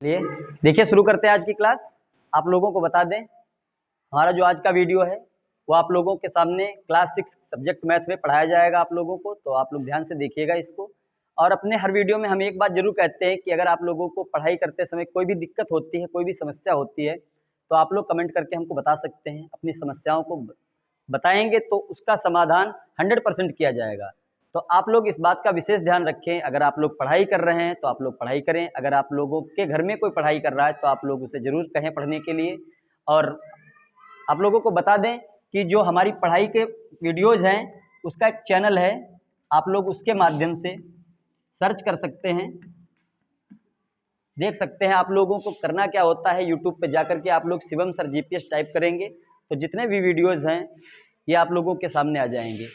लिए देखिए शुरू करते हैं आज की क्लास। आप लोगों को बता दें हमारा जो आज का वीडियो है वो आप लोगों के सामने क्लास 6 सब्जेक्ट मैथ में पढ़ाया जाएगा आप लोगों को, तो आप लोग ध्यान से देखिएगा इसको। और अपने हर वीडियो में हम एक बात जरूर कहते हैं कि अगर आप लोगों को पढ़ाई करते समय कोई भी दिक्कत होती है, कोई भी समस्या होती है, तो आप लोग कमेंट करके हमको बता सकते हैं। अपनी समस्याओं को बताएंगे तो उसका समाधान 100% किया जाएगा। तो आप लोग इस बात का विशेष ध्यान रखें। अगर आप लोग पढ़ाई कर रहे हैं तो आप लोग पढ़ाई करें, अगर आप लोगों के घर में कोई पढ़ाई कर रहा है तो आप लोग उसे ज़रूर कहें पढ़ने के लिए। और आप लोगों को बता दें कि जो हमारी पढ़ाई के वीडियोज़ हैं उसका एक चैनल है, आप लोग उसके माध्यम से सर्च कर सकते हैं, देख सकते हैं। आप लोगों को करना क्या होता है, यूट्यूब पे जाकर के आप लोग शिवम सर जीपीएस टाइप करेंगे तो जितने भी वीडियोज़ हैं ये आप लोगों के सामने आ जाएंगे।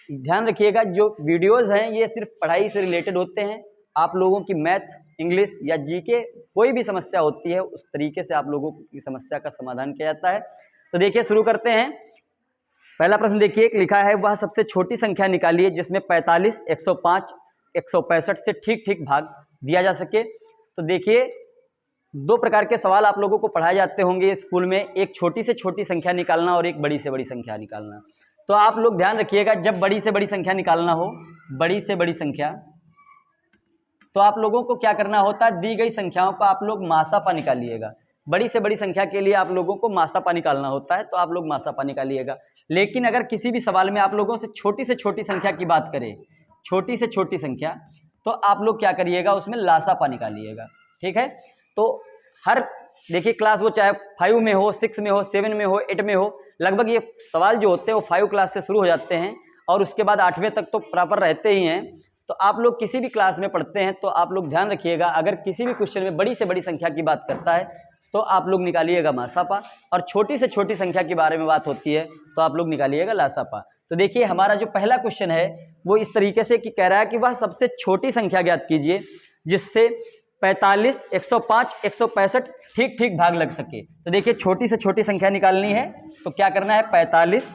ध्यान रखिएगा जो वीडियोज़ हैं ये सिर्फ पढ़ाई से रिलेटेड होते हैं। आप लोगों की मैथ, इंग्लिश या जीके कोई भी समस्या होती है उस तरीके से आप लोगों की समस्या का समाधान किया जाता है। तो देखिए शुरू करते हैं। पहला प्रश्न देखिए, लिखा है वह सबसे छोटी संख्या निकालिए जिसमें 45, 105, 165 से ठीक ठीक भाग दिया जा सके। तो देखिए दो प्रकार के सवाल आप लोगों को पढ़ाए जाते होंगे स्कूल में, एक छोटी से छोटी संख्या निकालना और एक बड़ी से बड़ी संख्या निकालना। तो आप लोग ध्यान रखिएगा जब बड़ी से बड़ी संख्या निकालना हो, बड़ी से बड़ी संख्या, तो आप लोगों को क्या करना होता है, दी गई संख्याओं का आप लोग मासापा निकालिएगा। बड़ी से बड़ी संख्या के लिए आप लोगों को मासापा निकालना होता है, तो आप लोग मासापा निकालिएगा। लेकिन अगर किसी भी सवाल में आप लोगों से छोटी संख्या की बात करें, छोटी से छोटी संख्या, तो आप लोग क्या करिएगा, उसमें लासापा निकालिएगा। ठीक है। तो हर देखिए क्लास वो चाहे 5 में हो, 6 में हो, 7 में हो, 8 में हो, लगभग ये सवाल जो होते हैं वो 5 क्लास से शुरू हो जाते हैं और उसके बाद 8वें तक तो प्रॉपर रहते ही हैं। तो आप लोग किसी भी क्लास में पढ़ते हैं तो आप लोग ध्यान रखिएगा अगर किसी भी क्वेश्चन में बड़ी से बड़ी संख्या की बात करता है तो आप लोग निकालिएगा मासापा, और छोटी से छोटी संख्या के बारे में बात होती है तो आप लोग निकालिएगा लासापा। तो देखिए हमारा जो पहला क्वेश्चन है वो इस तरीके से कि कह रहा है कि वह सबसे छोटी संख्या ज्ञात कीजिए जिससे 45, 105, 165 ठीक ठीक भाग लग सके। तो देखिए छोटी से छोटी संख्या निकालनी है तो क्या करना है, 45,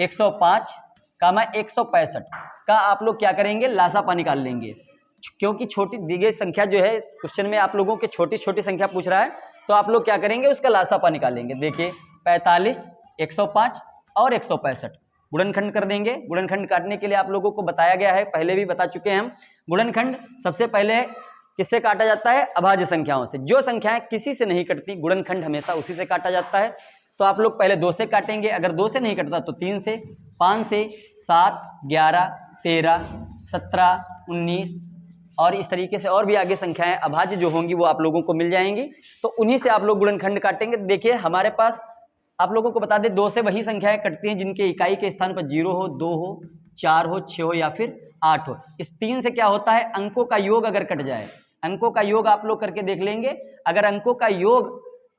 105, 165 का आप लोग क्या करेंगे, लासापा निकाल लेंगे। क्योंकि छोटी दी गई संख्या जो है क्वेश्चन में आप लोगों के छोटी छोटी संख्या पूछ रहा है तो आप लोग क्या करेंगे, उसका लासापा निकालेंगे। देखिए 45, 105 और 165 गुणनखंड कर देंगे। गुणनखंड काटने के लिए आप लोगों को बताया गया है, पहले भी बता चुके हैं हम। गुणनखंड सबसे पहले किससे काटा जाता है, अभाज्य संख्याओं से। जो संख्याएं किसी से नहीं कटती गुणनखंड हमेशा उसी से काटा जाता है। तो आप लोग पहले 2 से काटेंगे, अगर 2 से नहीं कटता तो 3 से, 5 से, 7, 11, 13, 17, 19 और इस तरीके से और भी आगे संख्याएं अभाज्य जो होंगी वो आप लोगों को मिल जाएंगी। तो उन्हीं से आप लोग गुणनखंड काटेंगे। देखिए हमारे पास आप लोगों को बता दें 2 से वही संख्याएं कटती हैं जिनके इकाई के स्थान पर 0 हो, 2 हो, 4 हो, 6 हो या फिर 8 हो। इस 3 से क्या होता है, अंकों का योग अगर कट जाए, अंकों का योग आप लोग करके देख लेंगे, अगर अंकों का योग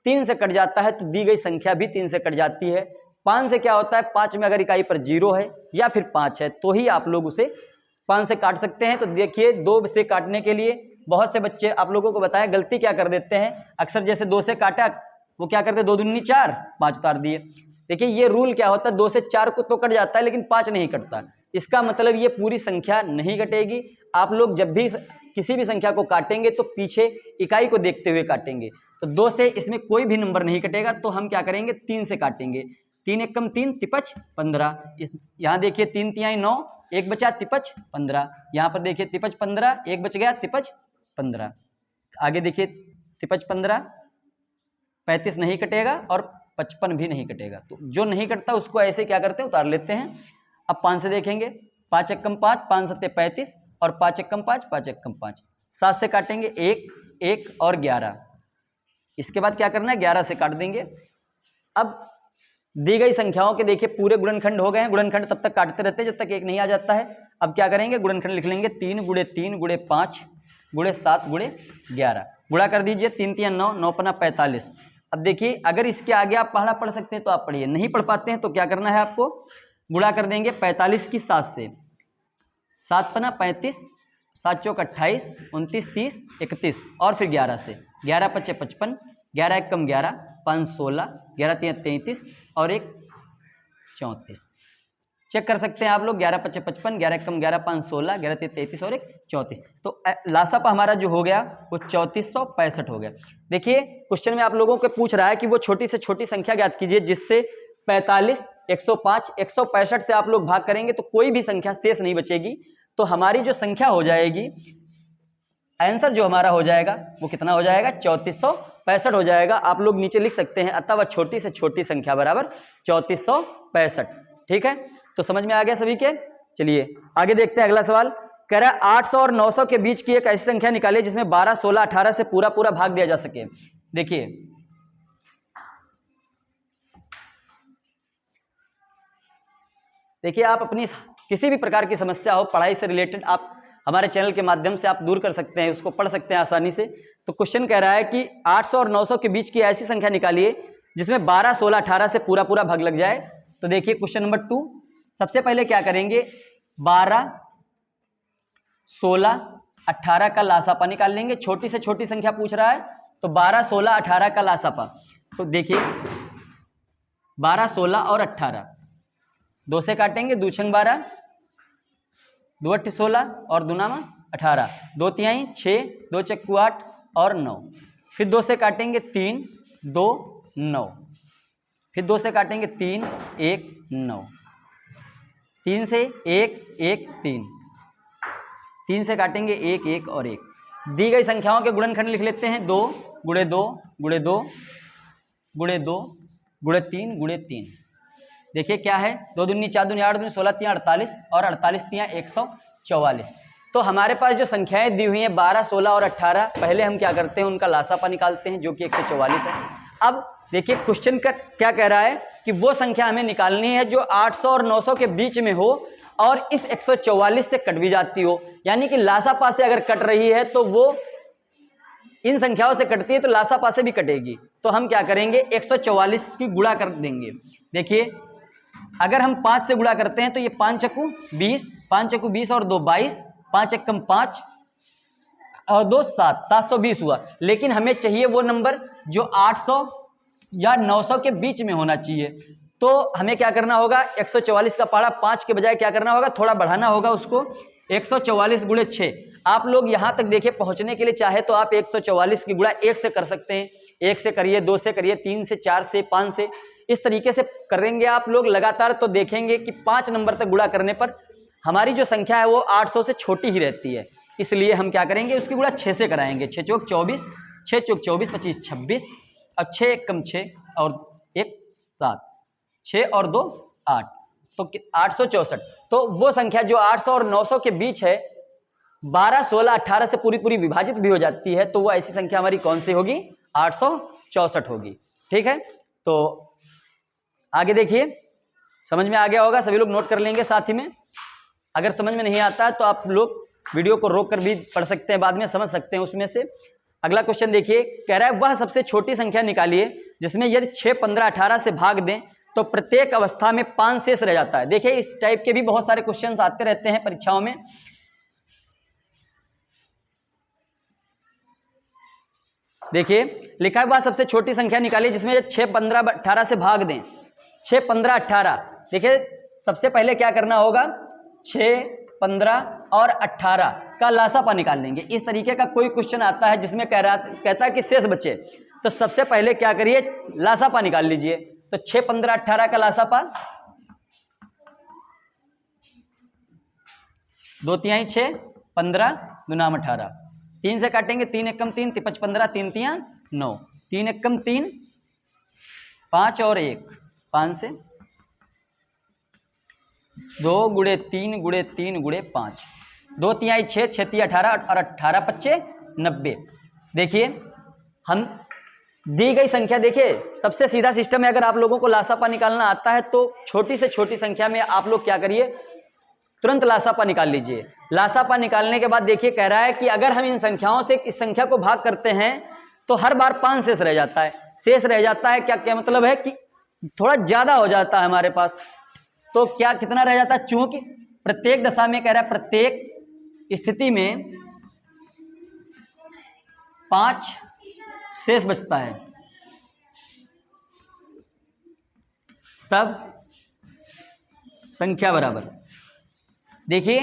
3 से कट जाता है तो दी गई संख्या भी 3 से कट जाती है। 5 से क्या होता है, 5 में अगर इकाई पर 0 है या फिर 5 है तो ही आप लोग उसे 5 से काट सकते हैं। तो देखिए 2 से काटने के लिए बहुत से बच्चे आप लोगों को बताया गलती क्या कर देते हैं, अक्सर जैसे 2 से काटा वो क्या करते, 2 दूनी 4, 5 उतार दिए। देखिए ये रूल क्या होता है, 2 से 4 को तो कट जाता है लेकिन 5 नहीं कटता। इसका मतलब ये पूरी संख्या नहीं कटेगी। आप लोग जब भी किसी भी संख्या को काटेंगे तो पीछे इकाई को देखते हुए काटेंगे। तो 2 से इसमें कोई भी नंबर नहीं कटेगा तो हम क्या करेंगे, 3 से काटेंगे। 3 एकम 3, तिपच 15। यहाँ देखिए 3 तिहाई 9, 1 बचा तिपच 15। यहाँ पर देखिए तिपच 15, 1 बच गया तिपच 15। आगे देखिए तिपच 15, 35 नहीं कटेगा और 55 भी नहीं कटेगा। तो जो नहीं कटता उसको ऐसे क्या करते हैं, उतार लेते हैं। अब 5 से देखेंगे, 5 एकम 5, 5 सत्ते 35 और 5 एकम 5, 5 एकम 5। 7 से काटेंगे 1, 1 और 11। इसके बाद क्या करना है, 11 से काट देंगे। अब दी गई संख्याओं के देखिए पूरे गुणनखंड हो गए हैं। गुणनखंड तब तक काटते रहते हैं जब तक 1 नहीं आ जाता है। अब क्या करेंगे, गुणनखंड लिख लेंगे, 3 गुणे 3 गुणे 5 गुणे 7 गुणे 11। गुणा कर दीजिए, 3 तिया 9, 9 पना 45। अब देखिए अगर इसके आगे आप पढ़ा पढ़ सकते हैं तो आप पढ़िए, नहीं पढ़ पाते हैं तो क्या करना है आपको, गुणा कर देंगे 45 की 7 से। 7 पना 35, 7 चौक 28, 29, 30, 31 और फिर 11 से। 11 पचे 55, 11 एकम 11, 5 16, 11 तिया 33 और 1 34। चेक कर सकते हैं आप लोग। 11 5 55, 11 कम 11 5 16, 11 33 और 1 34। तो लासापा हमारा जो हो गया वो 3465 हो गया। देखिए क्वेश्चन में आप लोगों को पूछ रहा है कि वो छोटी से छोटी संख्या ज्ञात कीजिए जिससे 45, 105, 165 से आप लोग भाग करेंगे तो कोई भी संख्या शेष नहीं बचेगी। तो हमारी जो संख्या हो जाएगी, आंसर जो हमारा हो जाएगा वो कितना हो जाएगा, 3465 हो जाएगा। आप लोग नीचे लिख सकते हैं अतः छोटी से छोटी संख्या बराबर 3465। ठीक है, तो समझ में आ गया सभी के। चलिए आगे देखते हैं अगला सवाल। कह रहा है 800 और 900 के बीच की एक ऐसी संख्या निकालिए जिसमें 12, 16, 18 से पूरा पूरा भाग दिया जा सके। देखिए आप अपनी किसी भी प्रकार की समस्या हो पढ़ाई से रिलेटेड, आप हमारे चैनल के माध्यम से आप दूर कर सकते हैं, उसको पढ़ सकते हैं आसानी से। तो क्वेश्चन कह रहा है कि 800 और 900 के बीच की ऐसी संख्या निकालिए जिसमें 12, 16, 18 से पूरा पूरा भाग लग जाए। तो देखिए क्वेश्चन नंबर 2, सबसे पहले क्या करेंगे, 12, 16, 18 का लासापा निकाल लेंगे। छोटी से छोटी संख्या पूछ रहा है तो 12, 16, 18 का लासापा। तो देखिए 12, 16 और 18 दो से काटेंगे, 2 छंग 12, 2 अट्ठ 16 और 2 नामा 18, 2 तिहाई 6, 2 चक्कू 8 और 9। फिर 2 से काटेंगे 3, 2, 9। फिर 2 से काटेंगे 3, 1, 9। 3 से 1, 1, 3। 3 से काटेंगे 1, 1 और 1। दी गई संख्याओं के गुणनखंड लिख लेते हैं। 2 गुणे 2 गुणे 2 गुणे 2 गुणे 3 गुणे 3। देखिए क्या है, 2 दूनी 4 दूनी 8 दूनी 16 तिया 48 और 48 तिया 144। तो हमारे पास जो संख्याएं दी हुई हैं 12, 16 और 18, पहले हम क्या करते हैं उनका लासापा निकालते हैं जो कि 144 है। अब देखिए क्वेश्चन का क्या कह रहा है कि वो संख्या हमें निकालनी है जो 800 और 900 के बीच में हो और इस 144 से कट भी जाती हो। यानी कि लासापा से अगर कट रही है तो वो इन संख्याओं से कटती है तो लासापा से भी कटेगी। तो हम क्या करेंगे, 144 की गुणा कर देंगे। देखिए अगर हम 5 से गुणा करते हैं तो ये 5 चक्कू 20, 5 चक्कू 20 और 2 22, 5 एकम 5 और 2 7, 720 हुआ। लेकिन हमें चाहिए वो नंबर जो 800 या 900 के बीच में होना चाहिए। तो हमें क्या करना होगा, 144 का पहाड़ा 5 के बजाय क्या करना होगा, थोड़ा बढ़ाना होगा उसको। 144 गुणे 6। आप लोग यहां तक देखिए पहुंचने के लिए चाहे तो आप 144 की गुणा 1 से कर सकते हैं। 1 से करिए, 2 से करिए, 3 से, 4 से, 5 से, इस तरीके से करेंगे आप लोग लगातार तो देखेंगे कि 5 नंबर तक गुणा करने पर हमारी जो संख्या है वो 800 से छोटी ही रहती है। इसलिए हम क्या करेंगे, उसकी गुणा 6 से कराएंगे। 6 चौक 24, 6 चौक 24, 25, 26 और 6 एकम 6 और 1 7, 6 और 2 8, तो 864। तो वो संख्या जो 800 और 900 के बीच है, 12, 16, 18 से पूरी पूरी विभाजित भी हो जाती है, तो वो ऐसी संख्या हमारी कौन सी होगी, 864 होगी। ठीक है, तो आगे देखिए, समझ में आ गया होगा, सभी लोग नोट कर लेंगे साथ ही में। अगर समझ में नहीं आता है तो आप लोग वीडियो को रोक कर भी पढ़ सकते हैं, बाद में समझ सकते हैं उसमें से। अगला क्वेश्चन देखिए, कह रहा है वह सबसे छोटी संख्या निकालिए जिसमें यदि 6, 15, 18 से भाग दें तो प्रत्येक अवस्था में 5 शेष रह जाता है। देखिए इस टाइप के भी बहुत सारे क्वेश्चंस आते रहते हैं परीक्षाओं में। देखिए लिखा है वह सबसे छोटी संख्या निकालिए जिसमें 6, 15, 18 से भाग दें। 6, 15, 18। देखिए सबसे पहले क्या करना होगा, 6, 15 और 18 का लासापा निकाल लेंगे। इस तरीके का कोई क्वेश्चन आता है जिसमें कहता है कि शेष बचे, तो सबसे पहले क्या करिए, लासापा निकाल लीजिए। तो 6, 15, 18 का लासापा 2 तिहाई 6, 15, 2 नाम 18। 3 से काटेंगे, 3 एकम 3, 5 15, 3 तिया 9, 3 एकम 3, 5 और 1, 5 से 2 गुणे 3 गुणे 3 गुणे 5, 2 तिहाई 6, 6 तिया 18 और 18 पच्चे 90। देखिए हम दी गई संख्या, देखिए सबसे सीधा सिस्टम है, अगर आप लोगों को लासापा निकालना आता है तो छोटी से छोटी संख्या में आप लोग क्या करिए, तुरंत लासापा निकाल लीजिए। लासापा निकालने के बाद देखिए कह रहा है कि अगर हम इन संख्याओं से इस संख्या को भाग करते हैं तो हर बार 5 शेष रह जाता है। शेष रह जाता है क्या क्या मतलब है कि थोड़ा ज्यादा हो जाता है हमारे पास। तो क्या कितना रह जाता है, चूंकि प्रत्येक दशा में कह रहा है प्रत्येक स्थिति में 5 शेष बचता है, तब संख्या बराबर, देखिए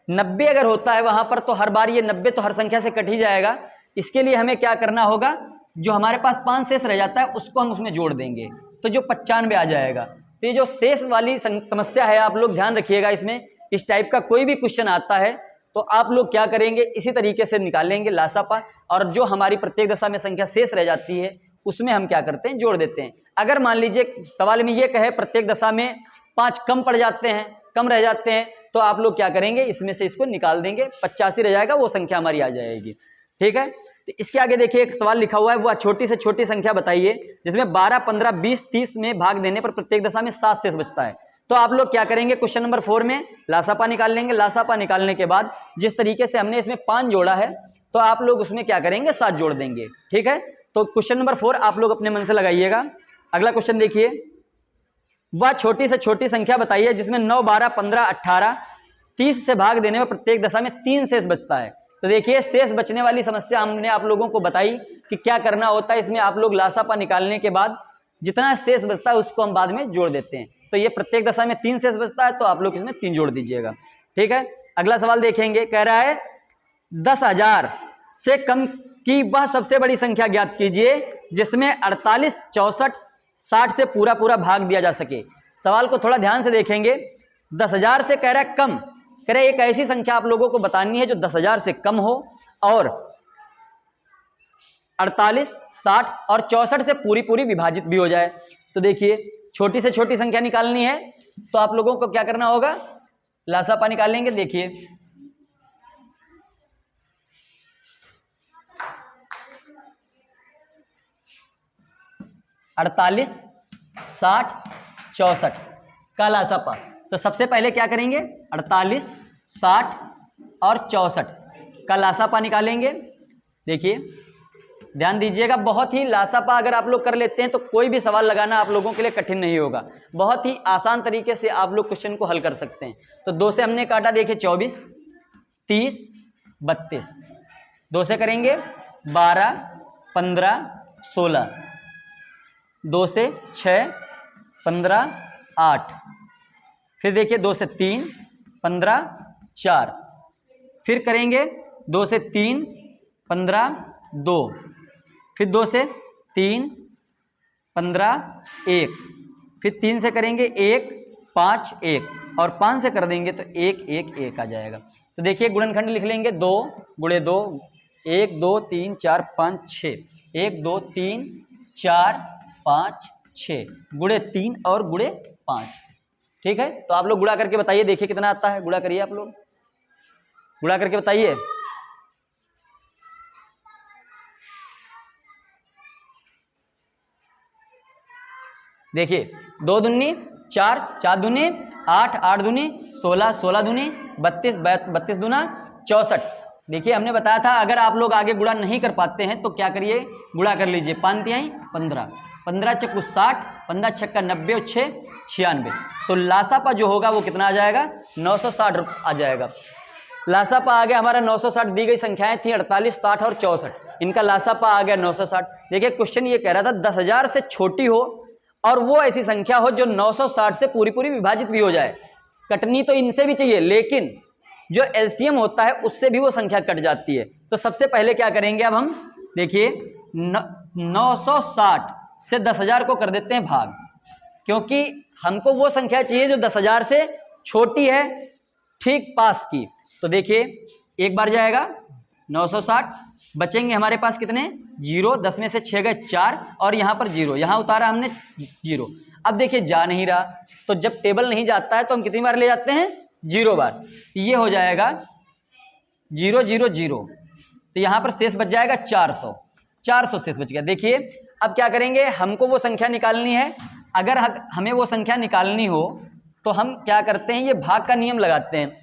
90 अगर होता है वहां पर तो हर बार ये 90 तो हर संख्या से कट ही जाएगा। इसके लिए हमें क्या करना होगा, जो हमारे पास 5 शेष रह जाता है उसको हम उसमें जोड़ देंगे तो जो 95 आ जाएगा। तो ये जो शेष वाली समस्या है आप लोग ध्यान रखिएगा, इसमें इस टाइप का कोई भी क्वेश्चन आता है तो आप लोग क्या करेंगे, इसी तरीके से निकालेंगे लासापा, और जो हमारी प्रत्येक दशा में संख्या शेष रह जाती है उसमें हम क्या करते हैं, जोड़ देते हैं। अगर मान लीजिए सवाल में ये कहे प्रत्येक दशा में 5 कम पड़ जाते हैं, कम रह जाते हैं, तो आप लोग क्या करेंगे, इसमें से इसको निकाल देंगे, 85 रह जाएगा, वो संख्या हमारी आ जाएगी। ठीक है, तो इसके आगे देखिए एक सवाल लिखा हुआ है, वह छोटी से छोटी संख्या बताइए जिसमें 12, 15, 20, 30 में भाग देने पर प्रत्येक दशा में 7 शेष बचता है। तो आप लोग क्या करेंगे, क्वेश्चन नंबर 4 में लासापा निकाल लेंगे। लासापा निकालने के बाद जिस तरीके से हमने इसमें 5 जोड़ा है तो आप लोग उसमें क्या करेंगे, 7 जोड़ देंगे। ठीक है, तो क्वेश्चन नंबर 4 आप लोग अपने मन से लगाइएगा। अगला क्वेश्चन देखिए, वह छोटी से छोटी संख्या बताइए जिसमें 9, 12, 15, 18, 30 से भाग देने में प्रत्येक दशा में 3 शेष बचता है। तो देखिए शेष बचने वाली समस्या हमने आप लोगों को बताई कि क्या करना होता है। इसमें आप लोग लासापा निकालने के बाद जितना शेष बचता है उसको हम बाद में जोड़ देते हैं। तो ये प्रत्येक दशा में 3 शेष बचता है तो आप लोग इसमें 3 जोड़ दीजिएगा। ठीक है, अगला सवाल देखेंगे, कह रहा है 10,000 से कम की वह सबसे बड़ी संख्या ज्ञात कीजिए जिसमें 48, 64, 60 से पूरा पूरा भाग दिया जा सके। सवाल को थोड़ा ध्यान से देखेंगे, 10,000 से कह रहा है कम, कह रहा है एक ऐसी संख्या आप लोगों को बतानी है जो 10,000 से कम हो और 48, 60 और 64 से पूरी पूरी विभाजित भी हो जाए। तो देखिए छोटी से छोटी संख्या निकालनी है तो आप लोगों को क्या करना होगा, लासापा निकालेंगे। देखिए 48, 60, 64 का लासापा। तो सबसे पहले क्या करेंगे, 48, 60 और 64 का लासापा निकालेंगे। देखिए ध्यान दीजिएगा, बहुत ही लासापा अगर आप लोग कर लेते हैं तो कोई भी सवाल लगाना आप लोगों के लिए कठिन नहीं होगा, बहुत ही आसान तरीके से आप लोग क्वेश्चन को हल कर सकते हैं। तो 2 से हमने काटा, देखिए 24, 30, 32, 2 से करेंगे 12, 15, 16, 2 से 6, 15, 8, फिर देखिए 2 से 3, 15, 4, फिर करेंगे 2 से 3, 15, 2, फिर 2 से 3, 15, 1, फिर 3 से करेंगे 1, 5, 1 और 5 से कर देंगे तो 1, 1, 1 आ जाएगा। तो देखिए गुणनखंड लिख लेंगे, 2 गुणे 2, 1, 2, 3, 4, 5, 6, 1, 2, 3, 4, 5, 6 गुणे 3 और गुणे 5। ठीक है, तो आप लोग गुणा करके बताइए, देखिए कितना आता है, गुणा करिए, आप लोग गुणा करके बताइए। देखिए 2 दूनी 4, 4 दूनी 8, 8 दूनी 16, 16 दूनी 32, 32 दूना 64। देखिए हमने बताया था अगर आप लोग आगे गुणा नहीं कर पाते हैं तो क्या करिए, गुणा कर लीजिए, 5 तिहाई 15, 15 चक्कू 60, 15 छक्का 90 और 6 96। तो लासापा जो होगा वो कितना आ जाएगा, 960 आ जाएगा। लासापा आ गया हमारा 960। दी गई संख्याएं थी 48, 60 और 64, इनका लासापा आ गया 960। देखिए क्वेश्चन ये कह रहा था 10,000 से छोटी हो और वो ऐसी संख्या हो जो 960 से पूरी पूरी विभाजित भी हो जाए। कटनी तो इनसे भी चाहिए लेकिन जो एलसीएम होता है उससे भी वो संख्या कट जाती है। तो सबसे पहले क्या करेंगे, अब हम देखिए 960 से 10,000 को कर देते हैं भाग, क्योंकि हमको वो संख्या चाहिए जो 10,000 से छोटी है, ठीक पास की। तो देखिए एक बार जाएगा 960, बचेंगे हमारे पास कितने, 0, 10 में से 6 गए 4 और यहाँ पर 0, यहाँ उतारा हमने 0। अब देखिए जा नहीं रहा, तो जब टेबल नहीं जाता है तो हम कितनी बार ले जाते हैं, 0 बार। ये हो जाएगा 0, 0, 0, तो यहाँ पर शेष बच जाएगा 400, 400 शेष बच गया। देखिए अब क्या करेंगे, हमको वो संख्या निकालनी है। अगर हमें वो संख्या निकालनी हो तो हम क्या करते हैं, ये भाग का नियम लगाते हैं।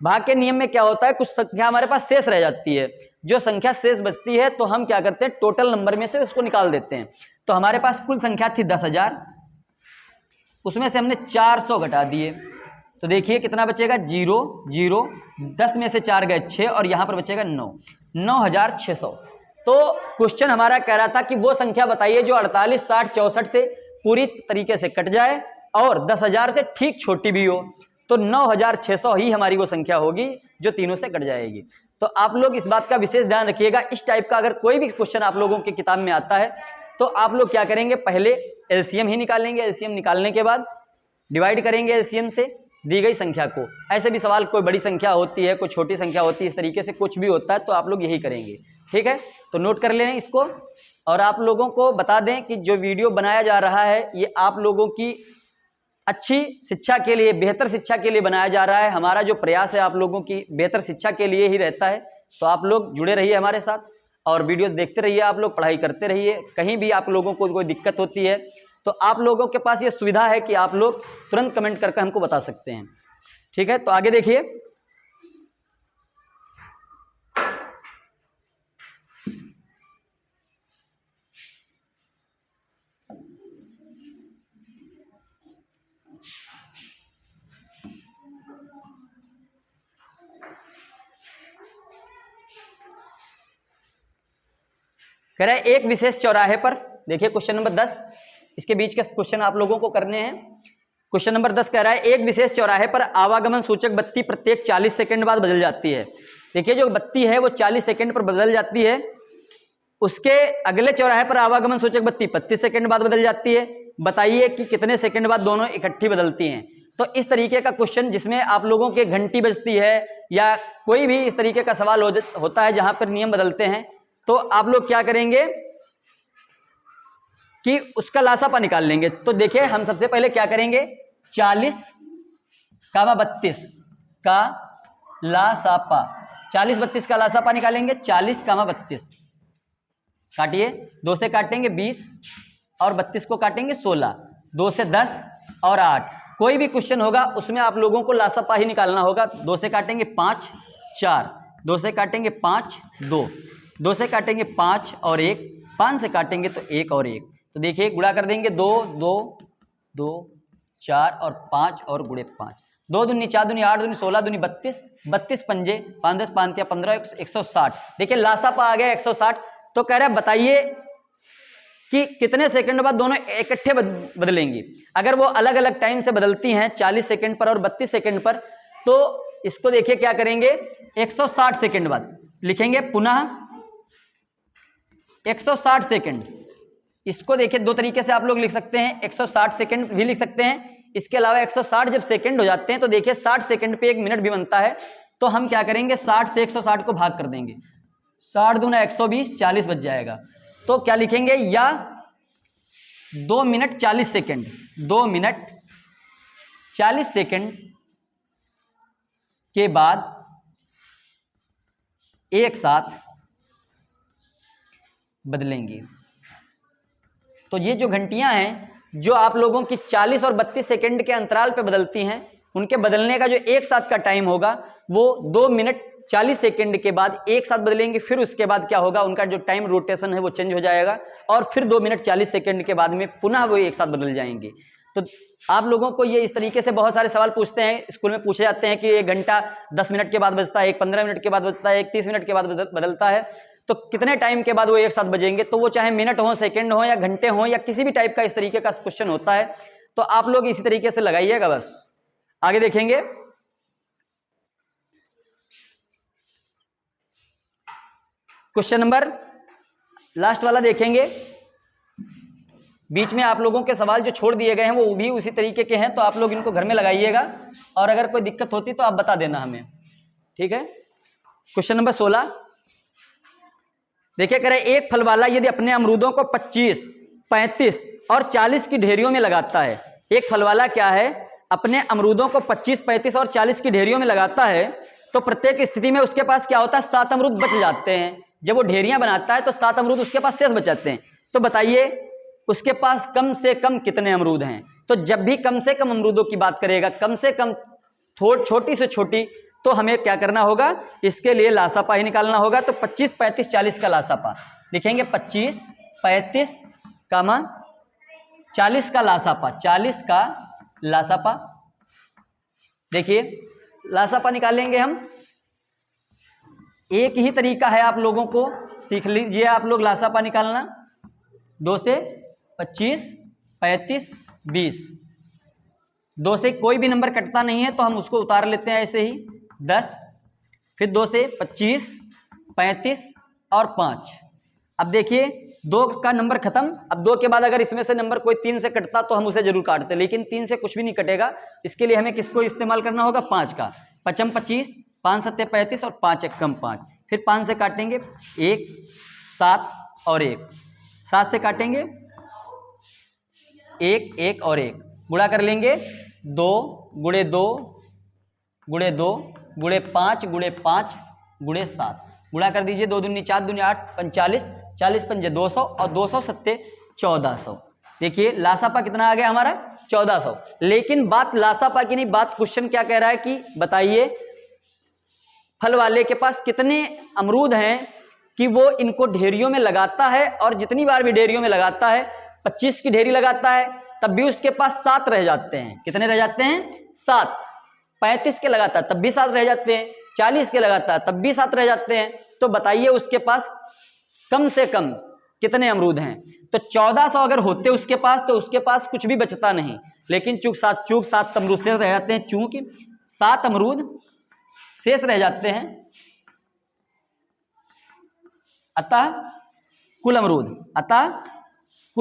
भाग के नियम में क्या होता है, कुछ संख्या हमारे पास शेष रह जाती है, जो संख्या शेष बचती है तो हम क्या करते हैं, टोटल नंबर में से उसको निकाल देते हैं। तो हमारे पास कुल संख्या थी 10,000, उसमें से हमने 400 घटा दिए, तो देखिए कितना बचेगा, 0, 0, 10 में से 4 गए 6 और यहाँ पर बचेगा 9, 9,600। तो क्वेश्चन हमारा कह रहा था कि वो संख्या बताइए जो 48, 60, 64 से पूरी तरीके से कट जाए और 10,000 से ठीक छोटी भी हो तो 9,600 ही हमारी वो संख्या होगी जो तीनों से कट जाएगी। तो आप लोग इस बात का विशेष ध्यान रखिएगा। इस टाइप का अगर कोई भी क्वेश्चन आप लोगों की किताब में आता है तो आप लोग क्या करेंगे, पहले एलसीएम ही निकालेंगे। एलसीएम निकालने के बाद डिवाइड करेंगे एलसीएम से दी गई संख्या को। ऐसे भी सवाल कोई बड़ी संख्या होती है, कोई छोटी संख्या होती है, इस तरीके से कुछ भी होता है तो आप लोग यही करेंगे। ठीक है, तो नोट कर लें इसको। और आप लोगों को बता दें कि जो वीडियो बनाया जा रहा है ये आप लोगों की अच्छी शिक्षा के लिए, बेहतर शिक्षा के लिए बनाया जा रहा है। हमारा जो प्रयास है आप लोगों की बेहतर शिक्षा के लिए ही रहता है। तो आप लोग जुड़े रहिए हमारे साथ और वीडियो देखते रहिए, आप लोग पढ़ाई करते रहिए। कहीं भी आप लोगों को कोई दिक्कत होती है तो आप लोगों के पास ये सुविधा है कि आप लोग तुरंत कमेंट करके हमको बता सकते हैं। ठीक है, तो आगे देखिए। कह रहा है एक विशेष चौराहे पर, देखिए क्वेश्चन नंबर 10, इसके बीच के क्वेश्चन आप लोगों को करने हैं। क्वेश्चन नंबर 10 कह रहा है एक विशेष चौराहे पर आवागमन सूचक बत्ती प्रत्येक 40 सेकंड बाद बदल जाती है। देखिए जो बत्ती है वो 40 सेकंड पर बदल जाती है, उसके अगले चौराहे पर आवागमन सूचक बत्ती 25 सेकंड बाद बदल जाती है। बताइए कि कितने सेकंड बाद दोनों इकट्ठी बदलती हैं। तो इस तरीके का क्वेश्चन जिसमें आप लोगों के घंटी बजती है या कोई भी इस तरीके का सवाल होता है जहां पर नियम बदलते हैं, तो आप लोग क्या करेंगे कि उसका लासापा निकाल लेंगे। तो देखिए हम सबसे पहले क्या करेंगे, 40 कामा 32 का लासापा, 40 32 का लासापा निकालेंगे। 40 कामा 32 काटिए, 2 से काटेंगे 20 और 32 को काटेंगे 16, 2 से 10 और 8। कोई भी क्वेश्चन होगा उसमें आप लोगों को लासापा ही निकालना होगा। 2 से काटेंगे 5 4, 2 से काटेंगे 5 2, 2 से काटेंगे 5 और 1, 5 से काटेंगे तो 1 और 1। तो देखिए गुणा कर देंगे 2 2 2 4 और 5 और गुणे 5, 2 दूनी 4 दूनी 8 दूनी 16 दूनी 32, 32 पंजे 5 10 5 या 15 160। देखिए लासापा आ गया 160। तो कह रहा है बताइए कि कितने सेकंड बाद दोनों इकट्ठे बदलेंगी। अगर वो अलग अलग टाइम से बदलती हैं 40 सेकंड पर और 32 सेकंड पर, तो इसको देखिए क्या करेंगे, 160 सेकंड बाद लिखेंगे पुनः 160 सेकंड। इसको देखिए दो तरीके से आप लोग लिख सकते हैं, 160 सेकंड भी लिख सकते हैं। इसके अलावा 160 जब सेकंड हो जाते हैं तो देखिए 60 सेकंड पे 1 मिनट भी बनता है। तो हम क्या करेंगे, 60 से 160 को भाग कर देंगे, 60 दूना 120, 40 बच जाएगा। तो क्या लिखेंगे, या 2 मिनट 40 सेकंड, 2 मिनट 40 सेकंड के बाद एक साथ बदलेंगी। तो ये जो घंटियां हैं जो आप लोगों की 40 और 32 सेकंड के अंतराल पे बदलती हैं, उनके बदलने का जो एक साथ का टाइम होगा वो 2 मिनट 40 सेकंड के बाद एक साथ बदलेंगे। फिर उसके बाद क्या होगा, उनका जो टाइम रोटेशन है वो चेंज हो जाएगा और फिर 2 मिनट 40 सेकंड के बाद में पुनः वो एक साथ बदल जाएंगे। तो आप लोगों को ये इस तरीके से बहुत सारे सवाल पूछते हैं, स्कूल में पूछे जाते हैं कि एक घंटा 10 मिनट के बाद बजता है, एक 15 मिनट के बाद बजता है, एक 30 मिनट के बाद बदलता है। तो कितने टाइम के बाद वो एक साथ बजेंगे। तो वो चाहे मिनट हो, सेकंड हो या घंटे हो या किसी भी टाइप का इस तरीके का क्वेश्चन होता है। तो आप लोग इसी तरीके से लगाइएगा। बस आगे देखेंगे, क्वेश्चन नंबर लास्ट वाला देखेंगे। बीच में आप लोगों के सवाल जो छोड़ दिए गए हैं वो भी उसी तरीके के हैं, तो आप लोग इनको घर में लगाइएगा और अगर कोई दिक्कत होती तो आप बता देना हमें, ठीक है। क्वेश्चन नंबर 16 देखिए, कह रहे एक फल वाला यदि अपने अमरूदों को 25, 35 और 40 की ढेरियों में लगाता है। एक फल वाला क्या है, अपने अमरूदों को 25, 35 और 40 की ढेरियों में लगाता है, तो प्रत्येक स्थिति में उसके पास क्या होता है, 7 अमरूद बच जाते हैं। जब वो ढेरियां बनाता है तो 7 अमरूद उसके पास शेष बचाते हैं। तो बताइए उसके पास कम से कम कितने अमरूद हैं। तो जब भी कम से कम अमरूदों की बात करेगा, कम से कम छोटी से छोटी, तो हमें क्या करना होगा, इसके लिए लासापा ही निकालना होगा। तो 25, 35, 40 का लासापा लिखेंगे, 25, 35, 40 का लासापा, 40 का लासापा। देखिए लासापा निकालेंगे हम, एक ही तरीका है, आप लोगों को सीख लीजिए आप लोग लासापा निकालना। 2 से 25, 35, 20, 2 से कोई भी नंबर कटता नहीं है तो हम उसको उतार लेते हैं ऐसे ही 10, फिर 2 से 25, 35 और 5। अब देखिए 2 का नंबर खत्म। अब 2 के बाद अगर इसमें से नंबर कोई 3 से कटता तो हम उसे जरूर काटते, लेकिन 3 से कुछ भी नहीं कटेगा। इसके लिए हमें किसको इस्तेमाल करना होगा? 5 का। 5 25, 5 7 35 और 5 1 5। फिर 5 से काटेंगे 1, 7 और 1। 7 से काटेंगे 1 1 और 1, गुणा कर लेंगे 2 गुणे 2 गुणे 2 गुणे 5 गुणे 5 गुणे 7। गुणा कर दीजिए, 2 दूनी 4 दूनी 8, 45, 40 पंजे 200 और 200 सत्ते 1400। देखिए लासापा कितना आ गया हमारा? 1400। लेकिन बात लासापा की नहीं, बात क्वेश्चन क्या कह रहा है कि बताइए फल वाले के पास कितने अमरूद हैं कि वो इनको ढेरियों में लगाता है, और जितनी बार भी ढेरियों में लगाता है, 25 की ढेरी लगाता है तब भी उसके पास 7 रह जाते हैं। कितने रह जाते हैं? 7। 35 के लगाता है तब भी 7 रह जाते हैं, 40 के लगाता है तब भी 7 रह जाते हैं। तो बताइए उसके पास कम से कम कितने अमरूद हैं? तो 1400 अगर होते उसके पास तो उसके पास कुछ भी बचता नहीं, लेकिन चूक 7 अमरूद शेष रह जाते हैं, चूंकि 7 अमरूद शेष रह जाते हैं, अतः कुल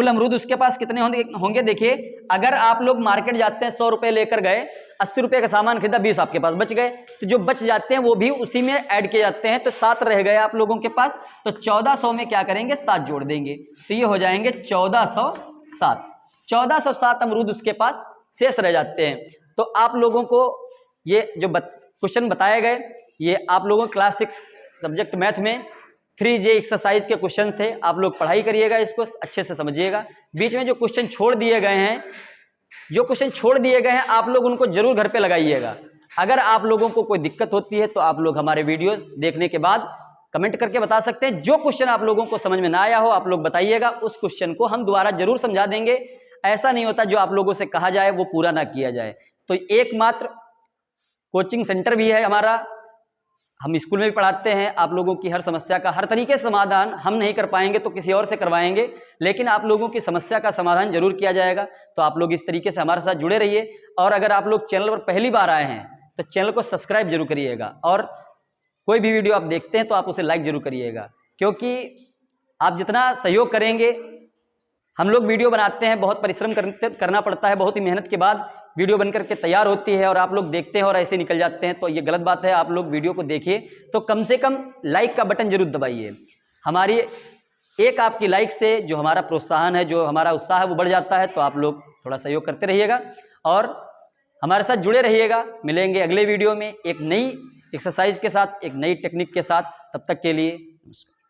अमरूद उसके पास कितने होंगे? देखिए अगर आप लोग मार्केट जाते हैं 100 रुपए लेकर गए, 80 रुपए का सामान खरीदा, 20 आपके पास बच गए, तो जो बच जाते हैं वो भी उसी में ऐड किए जाते हैं, तो 7 रह गए आप लोगों के पास। तो 1400 में क्या करेंगे? 7 जोड़ देंगे, तो ये हो जाएंगे 1407। 1407 अमरूद उसके पास शेष रह जाते हैं। तो आप लोगों को ये जो क्वेश्चन बताए गए, ये आप लोगों क्लास 6 सब्जेक्ट मैथ में 3J एक्सरसाइज के क्वेश्चन थे। आप लोग पढ़ाई करिएगा, इसको अच्छे से समझिएगा। बीच में जो क्वेश्चन छोड़ दिए गए हैं आप लोग उनको जरूर घर पे लगाइएगा। अगर आप लोगों को कोई दिक्कत होती है तो आप लोग हमारे वीडियोस देखने के बाद कमेंट करके बता सकते हैं। जो क्वेश्चन आप लोगों को समझ में ना आया हो आप लोग बताइएगा, उस क्वेश्चन को हम दोबारा जरूर समझा देंगे। ऐसा नहीं होता जो आप लोगों से कहा जाए वो पूरा ना किया जाए। तो एकमात्र कोचिंग सेंटर भी है हमारा, हम स्कूल में भी पढ़ाते हैं। आप लोगों की हर समस्या का हर तरीके से समाधान हम नहीं कर पाएंगे तो किसी और से करवाएंगे, लेकिन आप लोगों की समस्या का समाधान जरूर किया जाएगा। तो आप लोग इस तरीके से हमारे साथ जुड़े रहिए, और अगर आप लोग चैनल पर पहली बार आए हैं तो चैनल को सब्सक्राइब जरूर करिएगा, और कोई भी वीडियो आप देखते हैं तो आप उसे लाइक जरूर करिएगा, क्योंकि आप जितना सहयोग करेंगे, हम लोग वीडियो बनाते हैं, बहुत परिश्रम करना पड़ता है, बहुत ही मेहनत के बाद वीडियो बनकर के तैयार होती है, और आप लोग देखते हैं और ऐसे निकल जाते हैं, तो ये गलत बात है। आप लोग वीडियो को देखिए तो कम से कम लाइक का बटन जरूर दबाइए। हमारी एक आपकी लाइक से जो हमारा प्रोत्साहन है, जो हमारा उत्साह है वो बढ़ जाता है। तो आप लोग थोड़ा सहयोग करते रहिएगा और हमारे साथ जुड़े रहिएगा। मिलेंगे अगले वीडियो में एक नई एक्सरसाइज के साथ, एक नई टेक्निक के साथ। तब तक के लिए नमस्कार।